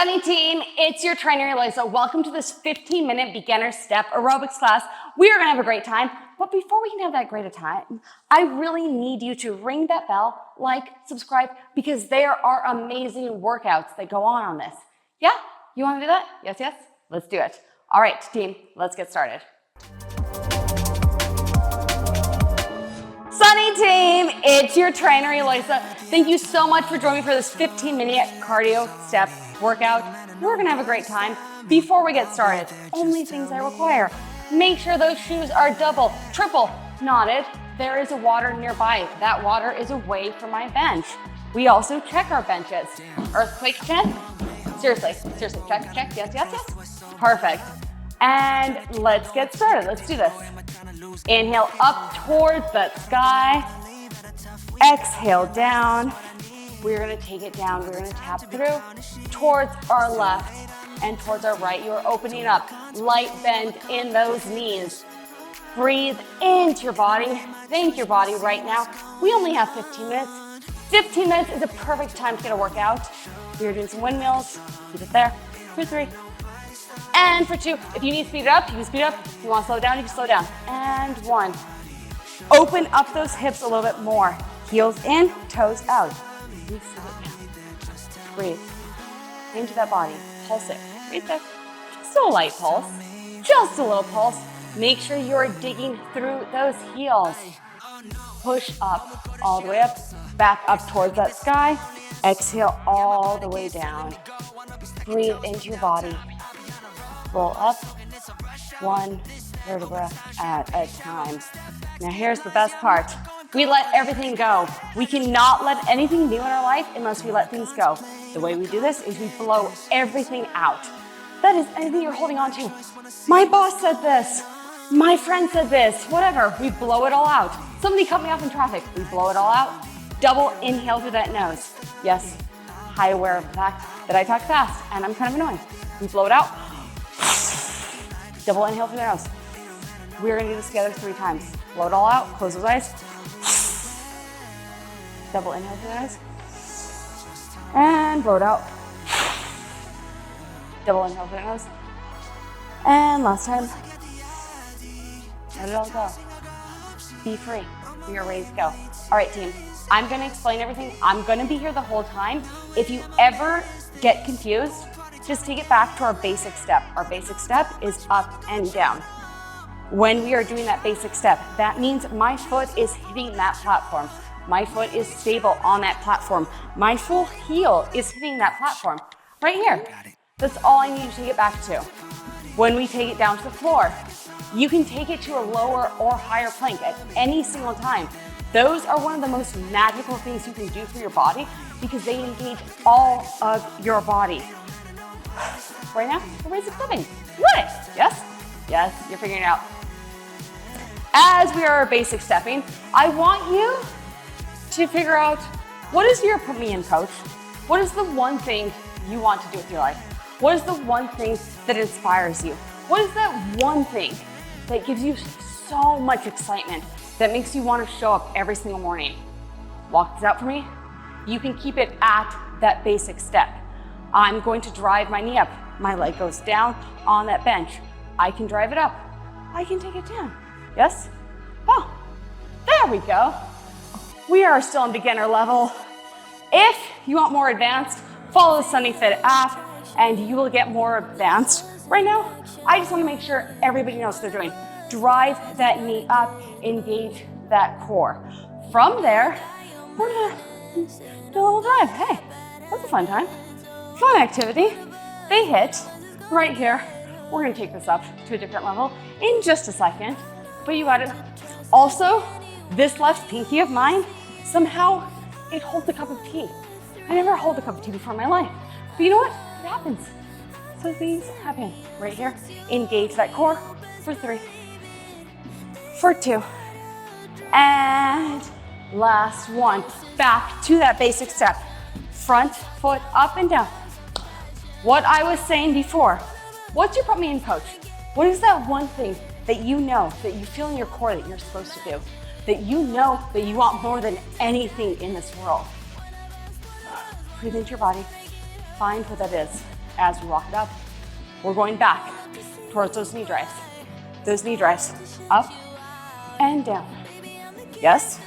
Sunny team, it's your trainer Eloisa. Welcome to this 15-minute beginner step aerobics class. We are gonna have a great time, but before we can have that great a time, I really need you to ring that bell, like, subscribe, because there are amazing workouts that go on this. Yeah? You wanna do that? Yes, yes? Let's do it. All right, team, let's get started. Sunny team, it's your trainer Eloisa. Thank you so much for joining me for this 15-minute cardio step workout. We're gonna have a great time. Before we get started, only things I require. Make sure those shoes are double, triple knotted. There is a water nearby. That water is away from my bench. We also check our benches. Earthquake check. Seriously, check, yes, yes, yes. Perfect. And let's get started. Let's do this. Inhale up towards the sky. Exhale down. We're gonna take it down. We're gonna tap through towards our left and towards our right. You are opening up. Light bend in those knees. Breathe into your body. Thank your body right now. We only have 15 minutes. 15 minutes is a perfect time to get a workout. We are doing some windmills. Keep it there. For 3. And for 2. If you need to speed it up, you can speed it up. If you want to slow down, you can slow down. And 1. Open up those hips a little bit more. Heels in, toes out. Breathe into that body. Pulse it. Right there. Just a light pulse. Just a little pulse. Make sure you're digging through those heels. Push up all the way up. Back up towards that sky. Exhale all the way down. Breathe into your body. Roll up. 1 vertebra at a time. Now here's the best part. We let everything go. We cannot let anything new in our life unless we let things go. The way we do this is we blow everything out. That is anything you're holding on to. My boss said this. My friend said this. Whatever. We blow it all out. Somebody cut me off in traffic. We blow it all out. Double inhale through that nose. Yes, high aware of the fact that I talk fast and I'm kind of annoying. We blow it out. Double inhale through the nose. We're gonna do this together 3 times. Blow it all out, close those eyes. Double inhale through the nose. And blow it out. Double inhale through the nose. And last time. Let it all go. Be free. We are ready to go. All right, team. I'm gonna explain everything. I'm gonna be here the whole time. If you ever get confused, just take it back to our basic step. Our basic step is up and down. When we are doing that basic step, that means my foot is hitting that platform. My foot is stable on that platform. My full heel is hitting that platform right here. That's all I need you to get back to. When we take it down to the floor, you can take it to a lower or higher plank at any single time. Those are one of the most magical things you can do for your body because they engage all of your body. Right now, we're basic stepping. You got it. Yes? Yes, you're figuring it out. As we are basic stepping, I want you to figure out what is your put me in coach? What is the one thing you want to do with your life? What is the one thing that inspires you? What is that one thing that gives you so much excitement that makes you want to show up every single morning? Walk this out for me. You can keep it at that basic step. I'm going to drive my knee up. My leg goes down on that bench. I can drive it up. I can take it down. Yes? Oh, there we go. We are still on beginner level. If you want more advanced, follow the Sunny Fit app and you will get more advanced. Right now, I just want to make sure everybody knows what they're doing. Drive that knee up, engage that core. From there, we're gonna do a little drive. Hey, that's a fun time. Fun activity. They hit right here. We're gonna take this up to a different level in just a second, but you got it. Also, this left pinky of mine, somehow it holds a cup of tea. I never hold a cup of tea before in my life, but you know what? It happens. So these happen right here. Engage that core for 3, for 2, and last 1. Back to that basic step. Front foot up and down. What I was saying before, what's your put me in coach? What is that one thing that you know, that you feel in your core that you're supposed to do? That you know that you want more than anything in this world? Breathe into your body. Find what that is. as we walk it up. We're going back towards those knee drives. Those knee drives, up and down. Yes?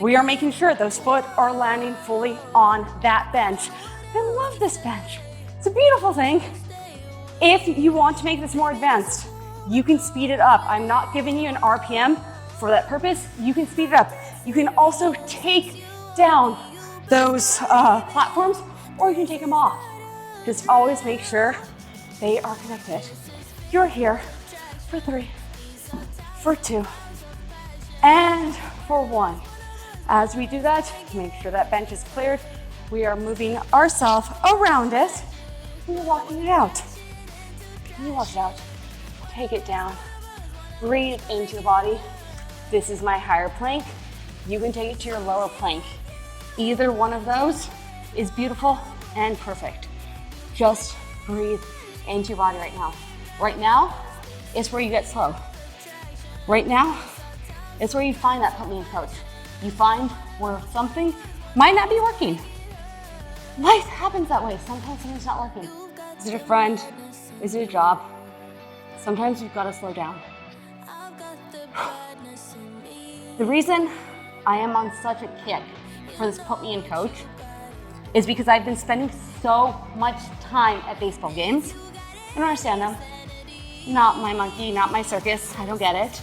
We are making sure those foot are landing fully on that bench. I love this bench. It's a beautiful thing. If you want to make this more advanced, you can speed it up. I'm not giving you an RPM for that purpose. You can speed it up. You can also take down those platforms, or you can take them off. Just always make sure they are connected. You're here for 3, for 2, and for 1. As we do that, make sure that bench is cleared. We are moving ourselves around it. We're walking it out. You walk it out. Take it down. Breathe into your body. This is my higher plank. You can take it to your lower plank. Either one of those is beautiful and perfect. Just breathe into your body right now. Right now is where you get slow. Right now is where you find that put me in coach. You find where something might not be working. Life happens that way. Sometimes something's not working. Is it a friend? Is it a job? Sometimes you've got to slow down. The reason I am on such a kick for this put me in coach is because I've been spending so much time at baseball games. I don't understand them. Not my monkey, not my circus. I don't get it.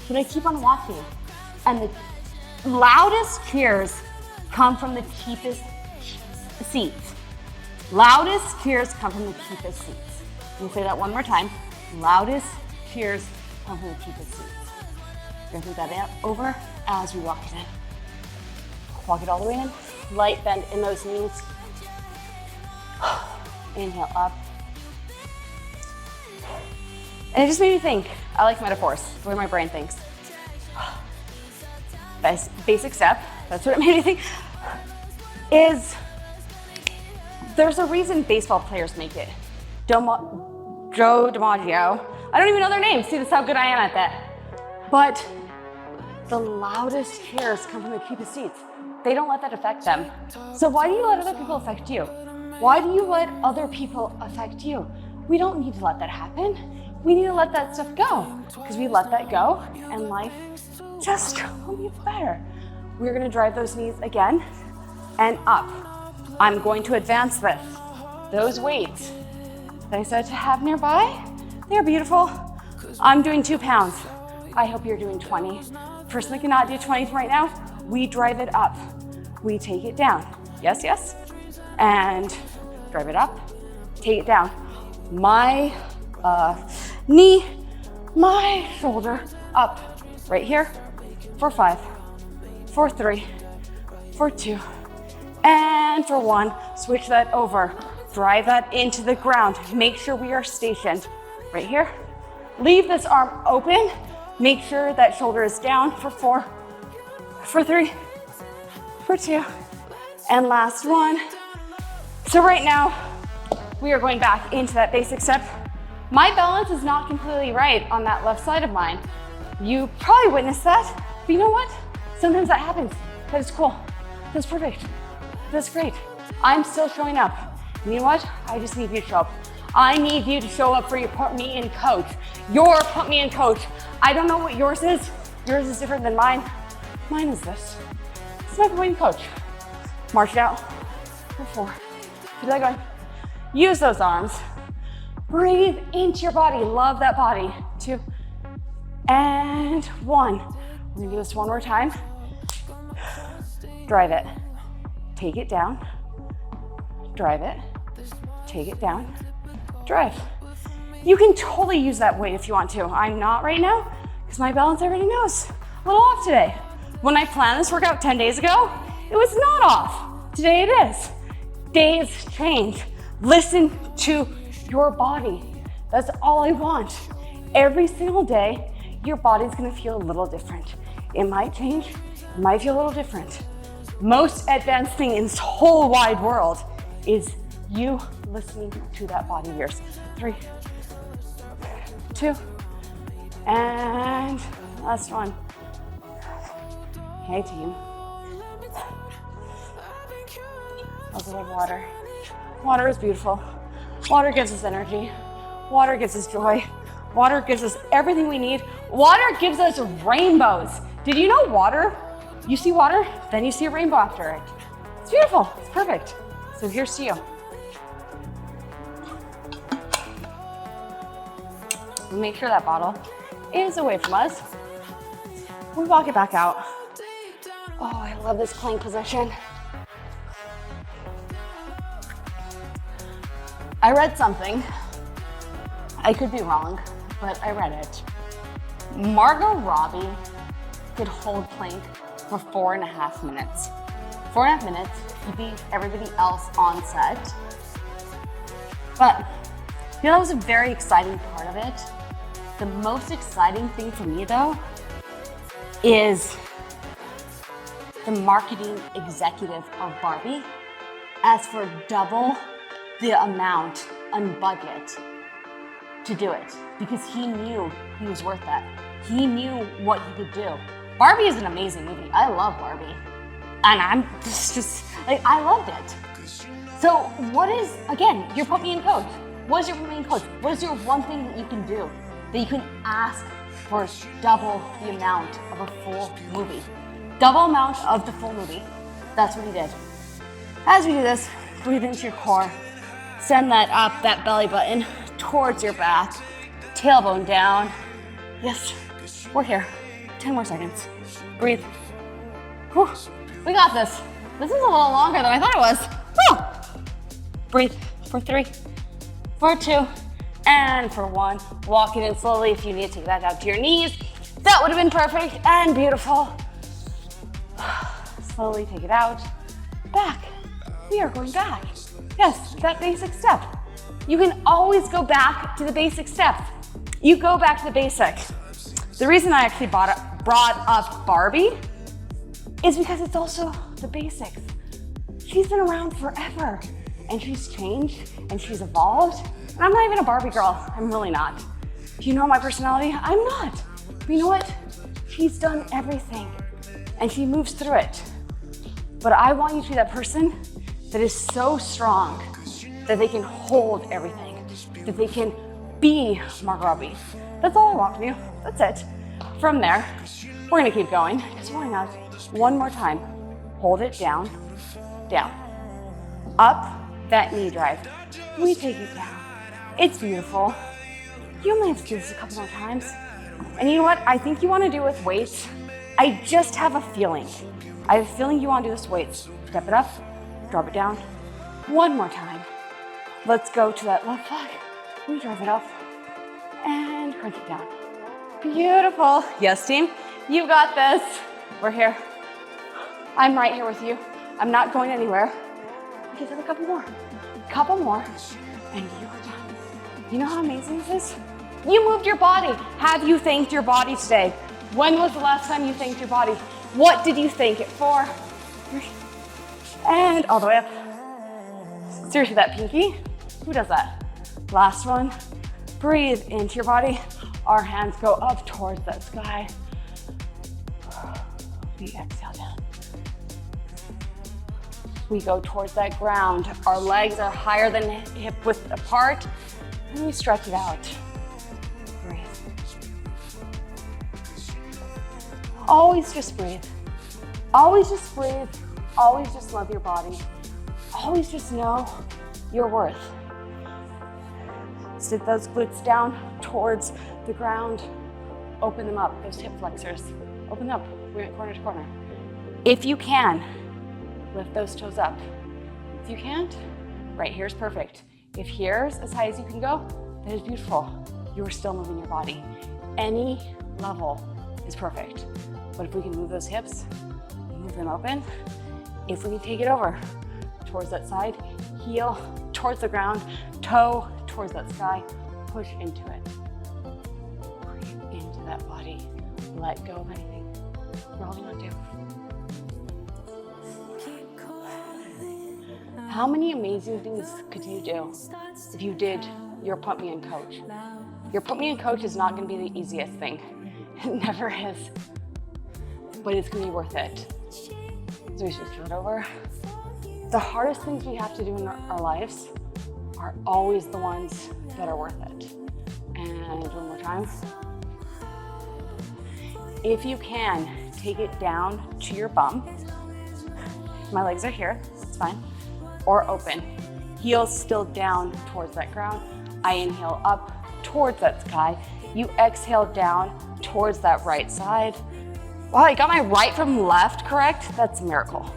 But I keep on watching. And the loudest cheers come from the cheapest seats. Loudest cheers come from the cheapest seats. Let me say that one more time. Loudest cheers come from the cheapest seats. We're gonna move that over as we walk it in. Walk it all the way in. Light bend in those knees. Inhale up. And it just made me think. I like metaphors, the way my brain thinks. Basic step, that's what it made me think, is there's a reason baseball players make it. Joe DiMaggio, I don't even know their names. See, that's how good I am at that. But the loudest cheers come from the cheapest seats. They don't let that affect them. So why do you let other people affect you? Why do you let other people affect you? We don't need to let that happen. We need to let that stuff go, because we let that go and life just will be better. We're gonna drive those knees again and up. I'm going to advance this. Those weights that I said to have nearby, they're beautiful. I'm doing 2 pounds. I hope you're doing 20. Person that cannot do 20 right now, we drive it up. We take it down. Yes, yes. And drive it up, take it down. My knee, my shoulder up. Right here, for 5, for 3, for 2, and for 1. Switch that over. Drive that into the ground. Make sure we are stationed. Right here. Leave this arm open. Make sure that shoulder is down for 4, for 3, for 2, and last 1. So right now, we are going back into that basic step. My balance is not completely right on that left side of mine. You probably witnessed that, but you know what? Sometimes that happens. That is cool. That's perfect. That's great. I'm still showing up. You know what? I just need you to show up. I need you to show up for your put me in coach. Your put me in coach. I don't know what yours is. Yours is different than mine. Mine is this. It's my put me in coach. March it out for 4. Keep that going. Use those arms. Breathe into your body. Love that body. 2 and 1. We're gonna do this one more time. Drive it. Take it down. Drive it. Take it down. Drive. You can totally use that weight if you want to. I'm not right now because my balance, everybody knows, a little off today. When I planned this workout 10 days ago, it was not off. Today it is. Days change. Listen to your body. That's all I want. Every single day, your body's gonna feel a little different. It might change, it might feel a little different. Most advanced thing in this whole wide world is you listening to that body of yours. 3, 2, and last 1. Hey team. A little water. Water is beautiful. Water gives us energy. Water gives us joy. Water gives us everything we need. Water gives us rainbows. Did you know water? You see water, then you see a rainbow after it. It's beautiful, it's perfect. So here's to you. We make sure that bottle is away from us. We walk it back out. Oh, I love this plank position. I read something, I could be wrong, but I read it. Margot Robbie could hold plank for 4.5 minutes. 4.5 minutes, he beat everybody else on set. But, you know, that was a very exciting part of it. The most exciting thing for me though, is the marketing executive of Barbie asked for double the amount on budget to do it because he knew he was worth that. He knew what he could do. Barbie is an amazing movie. I love Barbie. And I'm just like, I loved it. So what is, again, your put me in coach. What is your put me in coach? What is your one thing that you can do that you can ask for double the amount of a full movie? Double amount of the full movie. That's what he did. As we do this, breathe into your core. Send that up, that belly button towards your back. Tailbone down. Yes, we're here. 10 more seconds. Breathe. Whew. We got this. This is a little longer than I thought it was. Whew. Breathe for 3, for 2, and for 1. Walk it in slowly. If you need to take that down to your knees, that would have been perfect and beautiful. Slowly take it out. Back. We are going back. Yes, that basic step. You can always go back to the basic step. You go back to the basic. The reason I actually brought up Barbie is because it's also the basics. She's been around forever and she's changed and she's evolved. And I'm not even a Barbie girl. I'm really not. Do you know my personality? I'm not. But you know what? She's done everything and she moves through it. But I want you to be that person that is so strong that they can hold everything, that they can be Margot Robbie. That's all I want from you. That's it. From there, we're gonna keep going because we're going out. One more time. Hold it down, down. Up, that knee drive. We take it down. It's beautiful. You only have to do this a couple more times. And you know what? I think you wanna do it with weights. I just have a feeling. I have a feeling you wanna do this with weights. Step it up, drop it down. One more time. Let's go to that left leg. We drive it up and crunch it down. Beautiful. Yes, team, you got this. We're here. I'm right here with you. I'm not going anywhere. We just have a couple more. Couple more, and you are done. You know how amazing this is? You moved your body. Have you thanked your body today? When was the last time you thanked your body? What did you thank it for? And all the way up. Seriously, that pinky, who does that? Last one, breathe into your body. Our hands go up towards that sky. We exhale down. We go towards that ground. Our legs are higher than hip width apart, and we stretch it out. Breathe. Always just breathe. Always just breathe. Always just love your body. Always just know your worth. Sit those glutes down towards the ground. Open them up, those hip flexors. Open them up, we went corner to corner. If you can, lift those toes up. If you can't, right here's perfect. If here's as high as you can go, that is beautiful. You are still moving your body. Any level is perfect. But if we can move those hips, move them open. If we can take it over towards that side, heel towards the ground, toe towards that sky, push into it. Breathe into that body. Let go of anything you're holding on to. How many amazing things could you do if you did your Put Me In Coach? Your Put Me In Coach is not going to be the easiest thing. It never is. But it's going to be worth it. So we should turn it over. The hardest things we have to do in our lives are always the ones that are worth it. And one more time. If you can, take it down to your bum. My legs are here, it's fine. Or open. Heels still down towards that ground. I inhale up towards that sky. You exhale down towards that right side. Wow, I got my right from left correct? That's a miracle.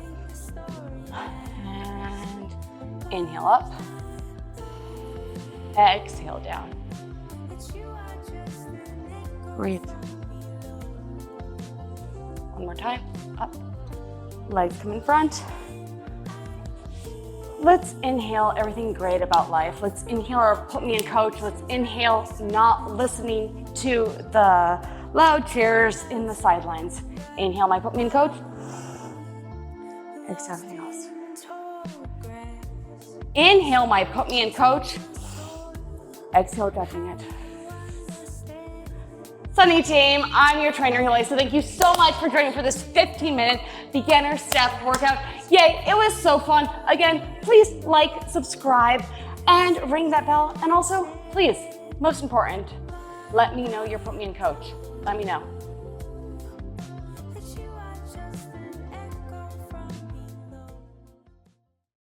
And inhale up. Exhale down. Breathe. One more time, up. Legs come in front. Let's inhale everything great about life. Let's inhale our put me in coach. Let's inhale not listening to the loud cheers in the sidelines. Inhale my put me in coach. Exhale everything else. Inhale my put me in coach. Exhale judging it. Sunny team, I'm your trainer, Eloisa. Thank you so much for joining for this 15-minute beginner step workout. Yay, it was so fun. Again, please like, subscribe, and ring that bell. And also, please, most important, let me know you're put me in coach. Let me know.